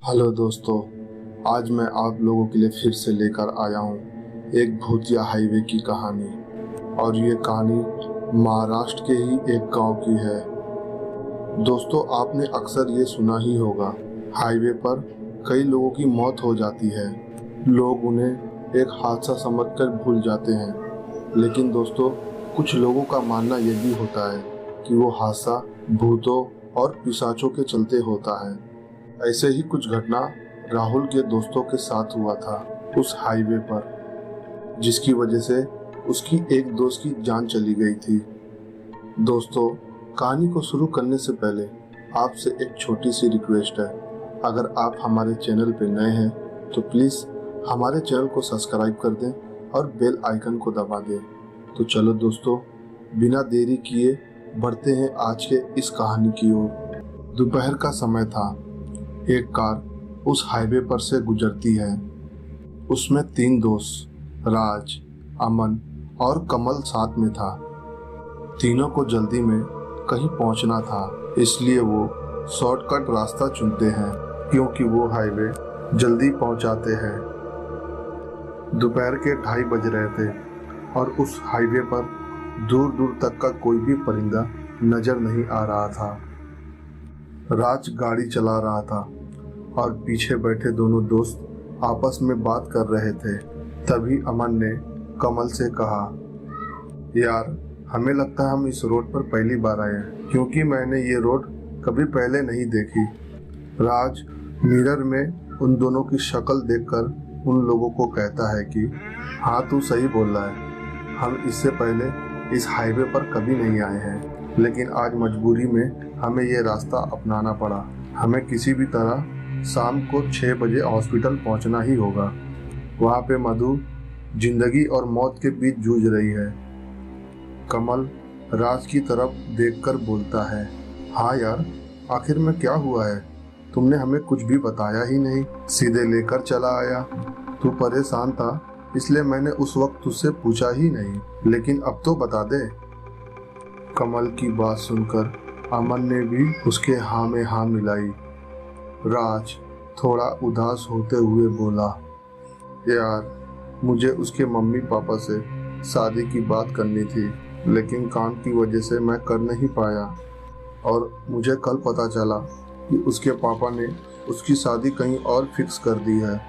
Hello दोस्तों, आज मैं आप लोगों के लिए फिर से लेकर आया हूँ एक भूतिया हाईवे की कहानी। और ये कहानी महाराष्ट्र के ही एक गांव की है। दोस्तों, आपने अक्सर ये सुना ही होगा, हाईवे पर कई लोगों की मौत हो जाती है। लोग उन्हें एक हादसा समझकर भूल जाते हैं, लेकिन दोस्तों कुछ लोगों का मानना ये भी होता है कि वो हादसा भूतों और पिशाचों के चलते होता है। ऐसे ही कुछ घटना राहुल के दोस्तों के साथ हुआ था उस हाईवे पर, जिसकी वजह से उसकी एक दोस्त की जान चली गई थी। दोस्तों, कहानी को शुरू करने से पहले आपसे एक छोटी सी रिक्वेस्ट है। अगर आप हमारे चैनल पे नए हैं तो प्लीज़ हमारे चैनल को सब्सक्राइब कर दें और बेल आइकन को दबा दें। तो चलो दोस्तों, बिना देरी किए बढ़ते हैं आज के इस कहानी की ओर। दोपहर का समय था। एक कार उस हाईवे पर से गुजरती है। उसमें 3 दोस्त राज, अमन और कमल साथ में था। तीनों को जल्दी में कहीं पहुंचना था, इसलिए वो शॉर्टकट रास्ता चुनते हैं क्योंकि वो हाईवे जल्दी पहुंचाते हैं। दोपहर के 2:30 बज रहे थे और उस हाईवे पर दूर दूर तक का कोई भी परिंदा नजर नहीं आ रहा था। राज गाड़ी चला रहा था और पीछे बैठे दोनों दोस्त आपस में बात कर रहे थे। तभी अमन ने कमल से कहा, यार हमें लगता है हम इस रोड पर पहली बार आए हैं, क्योंकि मैंने ये रोड कभी पहले नहीं देखी। राज मिरर में उन दोनों की शक्ल देखकर उन लोगों को कहता है कि हाँ, तू सही बोल रहा है, हम इससे पहले इस हाईवे पर कभी नहीं आए हैं, लेकिन आज मजबूरी में हमें ये रास्ता अपनाना पड़ा। हमें किसी भी तरह शाम को 6 बजे हॉस्पिटल पहुंचना ही होगा। वहाँ पे मधु जिंदगी और मौत के बीच जूझ रही है। कमल राज की तरफ देखकर बोलता है, हाँ यार, आखिर में क्या हुआ है? तुमने हमें कुछ भी बताया ही नहीं, सीधे लेकर चला आया। तू परेशान था इसलिए मैंने उस वक्त तुझसे पूछा ही नहीं, लेकिन अब तो बता दे। कमल की बात सुनकर अमन ने भी उसके हाँ में हाँ मिलाई। राज थोड़ा उदास होते हुए बोला, यार मुझे उसके मम्मी पापा से शादी की बात करनी थी, लेकिन काम की वजह से मैं कर नहीं पाया। और मुझे कल पता चला कि उसके पापा ने उसकी शादी कहीं और फिक्स कर दी है।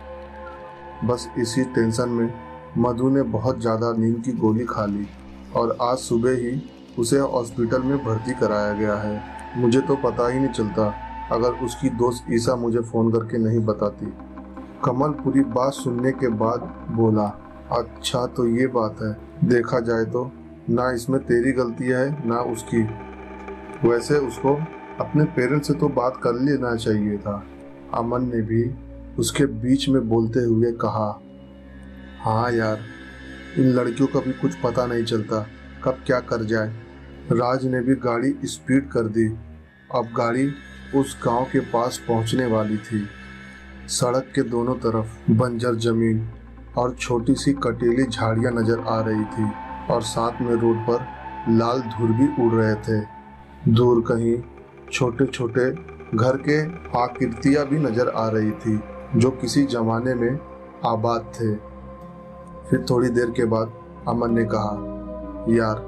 बस इसी टेंशन में मधु ने बहुत ज़्यादा नींद की गोली खा ली और आज सुबह ही उसे हॉस्पिटल में भर्ती कराया गया है। मुझे तो पता ही नहीं चलता अगर उसकी दोस्त ईसा मुझे फ़ोन करके नहीं बताती। कमल पूरी बात सुनने के बाद बोला, अच्छा तो ये बात है। देखा जाए तो ना इसमें तेरी गलती है ना उसकी। वैसे उसको अपने पेरेंट्स से तो बात कर लेना चाहिए था। अमन ने भी उसके बीच में बोलते हुए कहा, हाँ यार, इन लड़कियों का भी कुछ पता नहीं चलता कब क्या कर जाए। राज ने भी गाड़ी स्पीड कर दी। अब गाड़ी उस गांव के पास पहुंचने वाली थी। सड़क के दोनों तरफ बंजर जमीन और छोटी सी कटीली झाड़ियां नजर आ रही थी और साथ में रोड पर लाल धुआं भी उड़ रहे थे। दूर कहीं छोटे छोटे घर के आकृतियां भी नजर आ रही थी जो किसी जमाने में आबाद थे। फिर थोड़ी देर के बाद अमन ने कहा, यार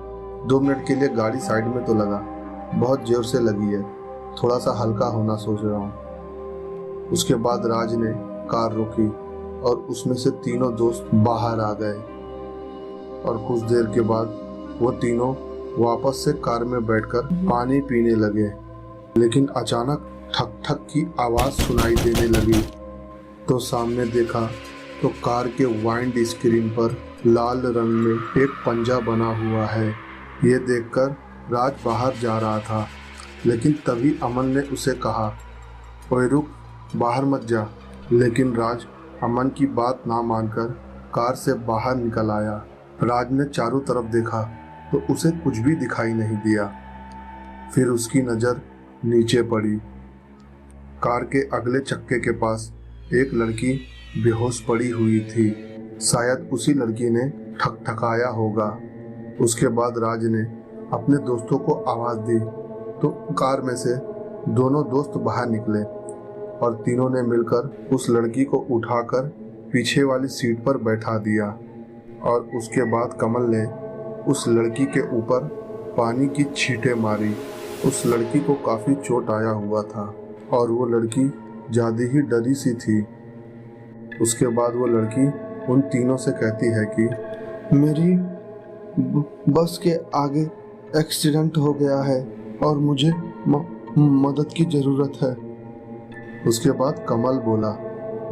2 मिनट के लिए गाड़ी साइड में तो लगा, बहुत जोर से लगी है, थोड़ा सा हल्का होना सोच रहा हूँ। उसके बाद राज ने कार रोकी और उसमें से तीनों दोस्त बाहर आ गए और कुछ देर के बाद वो तीनों वापस से कार में बैठकर पानी पीने लगे। लेकिन अचानक ठक ठक की आवाज़ सुनाई देने लगी तो सामने देखा तो कार के वाइंड स्क्रीन पर लाल रंग में एक पंजा बना हुआ है। ये देखकर राज बाहर जा रहा था, लेकिन तभी अमन ने उसे कहा, ओए रुक, बाहर मत जा। लेकिन राज अमन की बात ना मानकर कार से बाहर निकल आया। राज ने चारों तरफ देखा तो उसे कुछ भी दिखाई नहीं दिया। फिर उसकी नज़र नीचे पड़ी। कार के अगले चक्के के पास एक लड़की बेहोश पड़ी हुई थी। शायद उसी लड़की ने ठकठकाया होगा। उसके बाद राज ने अपने दोस्तों को आवाज़ दी तो कार में से दोनों दोस्त बाहर निकले और तीनों ने मिलकर उस लड़की को उठाकर पीछे वाली सीट पर बैठा दिया। और उसके बाद कमल ने उस लड़की के ऊपर पानी की छींटें मारी। उस लड़की को काफ़ी चोट आया हुआ था और वो लड़की ज़्यादा ही डरी सी थी। उसके बाद वो लड़की उन तीनों से कहती है कि मेरी बस के आगे एक्सीडेंट हो गया है और मुझे मदद की ज़रूरत है। उसके बाद कमल बोला,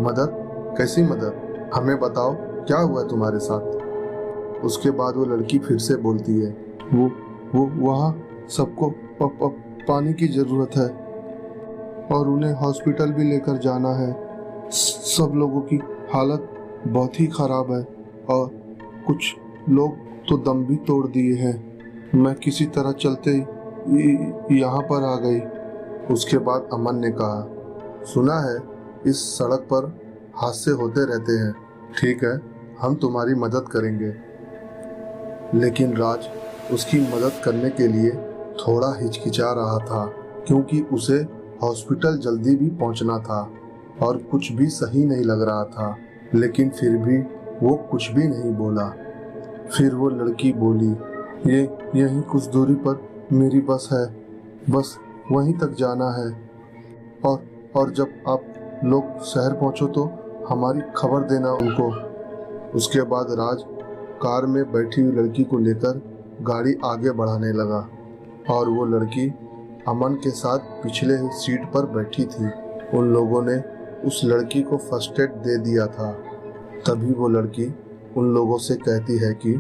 मदद? कैसी मदद? हमें बताओ, क्या हुआ तुम्हारे साथ? उसके बाद वो लड़की फिर से बोलती है, वो वहाँ सबको पानी की ज़रूरत है और उन्हें हॉस्पिटल भी लेकर जाना है। सब लोगों की हालत बहुत ही ख़राब है और कुछ लोग तो दम भी तोड़ दिए हैं। मैं किसी तरह चलते ही यहाँ पर आ गई। उसके बाद अमन ने कहा, सुना है इस सड़क पर हादसे होते रहते हैं, ठीक है हम तुम्हारी मदद करेंगे। लेकिन राज उसकी मदद करने के लिए थोड़ा हिचकिचा रहा था क्योंकि उसे हॉस्पिटल जल्दी भी पहुंचना था और कुछ भी सही नहीं लग रहा था। लेकिन फिर भी वो कुछ भी नहीं बोला। फिर वो लड़की बोली, ये यहीं कुछ दूरी पर मेरी बस है, बस वहीं तक जाना है और जब आप लोग शहर पहुंचो तो हमारी खबर देना उनको। उसके बाद राज कार में बैठी हुई लड़की को लेकर गाड़ी आगे बढ़ाने लगा और वो लड़की अमन के साथ पिछले सीट पर बैठी थी। उन लोगों ने उस लड़की को फर्स्ट एड दे दिया था। तभी वो लड़की उन लोगों से कहती है कि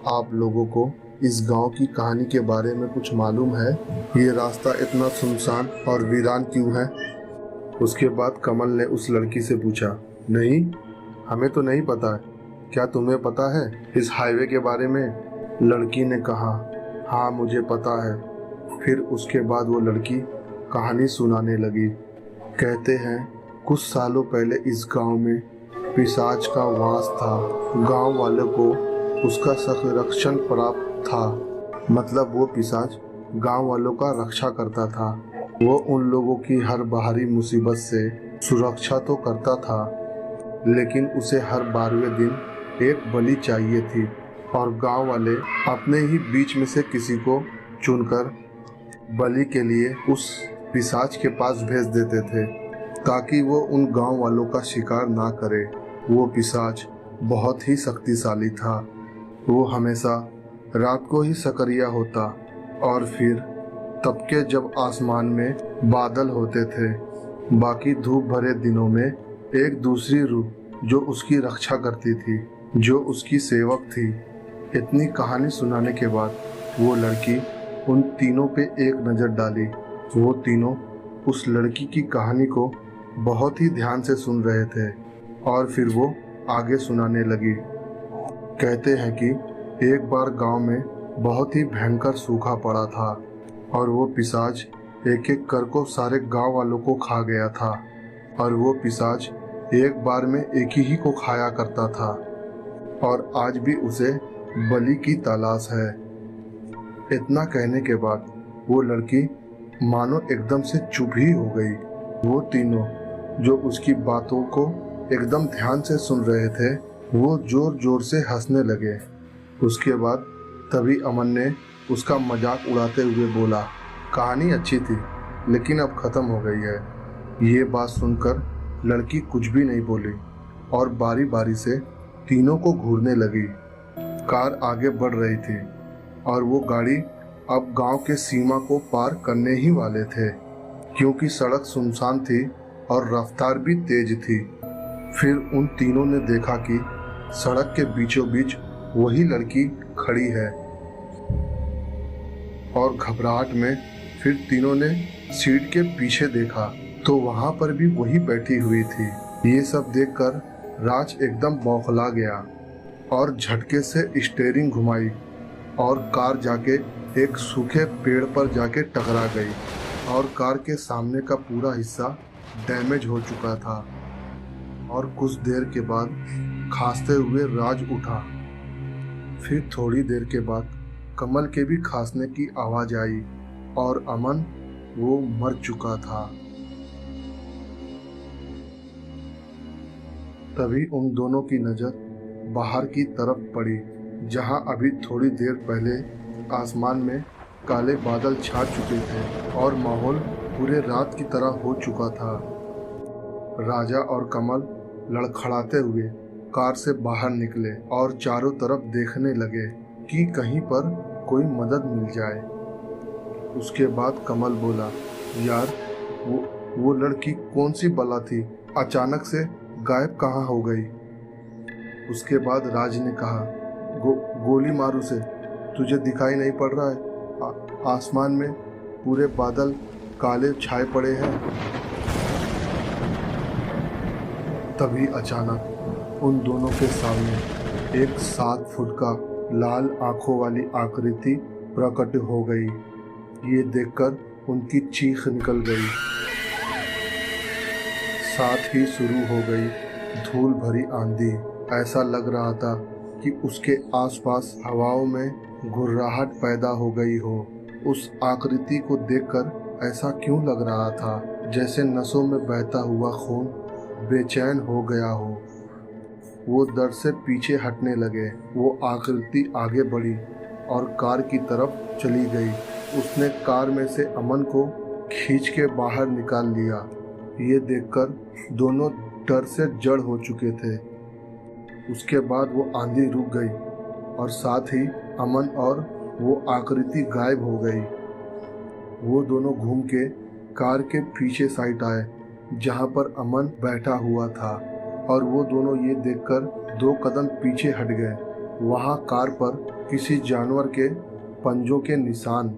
आप लोगों को इस गांव की कहानी के बारे में कुछ मालूम है? ये रास्ता इतना सुनसान और वीरान क्यों है? उसके बाद कमल ने उस लड़की से पूछा, नहीं हमें तो नहीं पता, क्या तुम्हें पता है इस हाईवे के बारे में? लड़की ने कहा, हाँ मुझे पता है। फिर उसके बाद वो लड़की कहानी सुनाने लगी। कहते हैं कुछ सालों पहले इस गांव में पिशाच का वास था। गांव वालों को उसका संरक्षण प्राप्त था, मतलब वो पिशाच गांव वालों का रक्षा करता था। वो उन लोगों की हर बाहरी मुसीबत से सुरक्षा तो करता था, लेकिन उसे हर 12वें दिन एक बलि चाहिए थी और गांव वाले अपने ही बीच में से किसी को चुनकर बलि के लिए उस पिशाच के पास भेज देते थे ताकि वो उन गांव वालों का शिकार ना करे। वो पिशाच बहुत ही शक्तिशाली था। वो हमेशा रात को ही सक्रिय होता और फिर तबके जब आसमान में बादल होते थे। बाकी धूप भरे दिनों में एक दूसरी रूह जो उसकी रक्षा करती थी, जो उसकी सेवक थी। इतनी कहानी सुनाने के बाद वो लड़की उन तीनों पे एक नज़र डाली। वो तीनों उस लड़की की कहानी को बहुत ही ध्यान से सुन रहे थे और फिर वो आगे सुनाने लगी। कहते हैं कि एक बार गांव में बहुत ही भयंकर सूखा पड़ा था और वो पिशाच एक एक कर को सारे गांव वालों को खा गया था और वो पिशाच एक बार में एक ही को खाया करता था और आज भी उसे बलि की तलाश है। इतना कहने के बाद वो लड़की मानो एकदम से चुप ही हो गई। वो तीनों जो उसकी बातों को एकदम ध्यान से सुन रहे थे वो जोर जोर से हंसने लगे। उसके बाद तभी अमन ने उसका मजाक उड़ाते हुए बोला, कहानी अच्छी थी लेकिन अब ख़त्म हो गई है। ये बात सुनकर लड़की कुछ भी नहीं बोली और बारी बारी से तीनों को घूरने लगी। कार आगे बढ़ रही थी और वो गाड़ी अब गांव के सीमा को पार करने ही वाले थे क्योंकि सड़क सुनसान थी और रफ्तार भी तेज थी। फिर उन तीनों ने देखा कि सड़क के बीचों बीच वही लड़की खड़ी है और घबराहट में फिर तीनों ने सीट के पीछे देखा तो वहां पर भी वही बैठी हुई थी। ये सब देखकर राज एकदम बौखला गया और झटके से स्टीयरिंग घुमाई और कार जाके एक सूखे पेड़ पर जाके टकरा गई और कार के सामने का पूरा हिस्सा डैमेज हो चुका था। और कुछ देर के बाद खांसते हुए राज उठा। फिर थोड़ी देर के बाद कमल के भी खांसने की आवाज़ आई और अमन वो मर चुका था। तभी उन दोनों की नज़र बाहर की तरफ पड़ी, जहां अभी थोड़ी देर पहले आसमान में काले बादल छा चुके थे और माहौल पूरे रात की तरह हो चुका था। राजा और कमल लड़खड़ाते हुए कार से बाहर निकले और चारों तरफ देखने लगे कि कहीं पर कोई मदद मिल जाए। उसके बाद कमल बोला, यार वो लड़की कौन सी बला थी, अचानक से गायब कहाँ हो गई। उसके बाद राज ने कहा, गोली मार उसे, तुझे दिखाई नहीं पड़ रहा है? आसमान में पूरे बादल काले छाए पड़े हैं। तभी अचानक उन दोनों के सामने एक 7 फुट का लाल आंखों वाली आकृति प्रकट हो गई। ये देखकर उनकी चीख निकल गई। साथ ही शुरू हो गई धूल भरी आंधी। ऐसा लग रहा था कि उसके आसपास हवाओं में घुर्राहट पैदा हो गई हो। उस आकृति को देखकर ऐसा क्यों लग रहा था जैसे नसों में बहता हुआ खून बेचैन हो गया हो। वो डर से पीछे हटने लगे। वो आकृति आगे बढ़ी और कार की तरफ चली गई। उसने कार में से अमन को खींच के बाहर निकाल लिया। ये देखकर दोनों डर से जड़ हो चुके थे। उसके बाद वो आंधी रुक गई और साथ ही अमन और वो आकृति गायब हो गई। वो दोनों घूम के कार के पीछे साइड आए जहाँ पर अमन बैठा हुआ था और वो दोनों ये देखकर 2 कदम पीछे हट गए। वहाँ कार पर किसी जानवर के पंजों के निशान।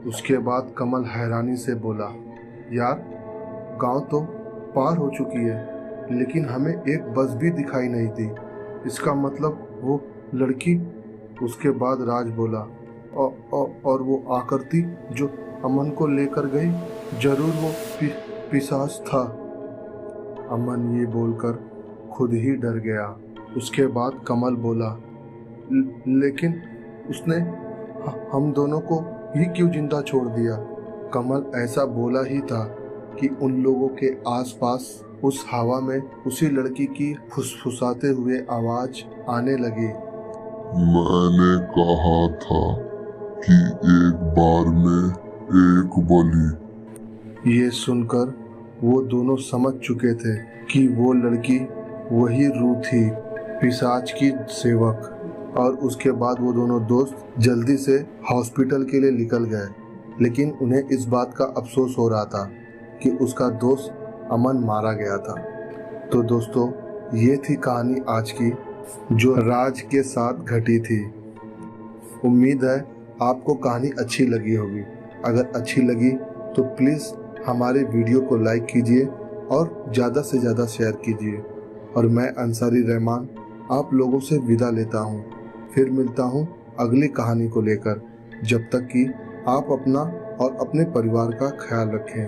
उसके बाद कमल हैरानी से बोला, यार गांव तो पार हो चुकी है, लेकिन हमें एक बस भी दिखाई नहीं दी। इसका मतलब वो लड़की। उसके बाद राज बोला, और वो आकृति जो अमन को लेकर गई, जरूर वो पिशाच था। अमन ये बोलकर खुद ही डर गया। उसके बाद कमल बोला, लेकिन उसने हम दोनों को ही क्यों जिंदा छोड़ दिया? कमल ऐसा बोला ही था कि उन लोगों के आसपास उस हवा में उसी लड़की की फुसफुसाते हुए आवाज आने लगी। मैंने कहा था कि एक बार में एक बलि। ये सुनकर वो दोनों समझ चुके थे कि वो लड़की वही रू थी, पिशाच की सेवक। और उसके बाद वो दोनों दोस्त जल्दी से हॉस्पिटल के लिए निकल गए, लेकिन उन्हें इस बात का अफसोस हो रहा था कि उसका दोस्त अमन मारा गया था। तो दोस्तों, ये थी कहानी आज की जो राज के साथ घटी थी। उम्मीद है आपको कहानी अच्छी लगी होगी। अगर अच्छी लगी तो प्लीज़ हमारे वीडियो को लाइक कीजिए और ज़्यादा से ज़्यादा शेयर कीजिए। और मैं अंसारी रहमान आप लोगों से विदा लेता हूँ। फिर मिलता हूँ अगली कहानी को लेकर। जब तक कि आप अपना और अपने परिवार का ख्याल रखें।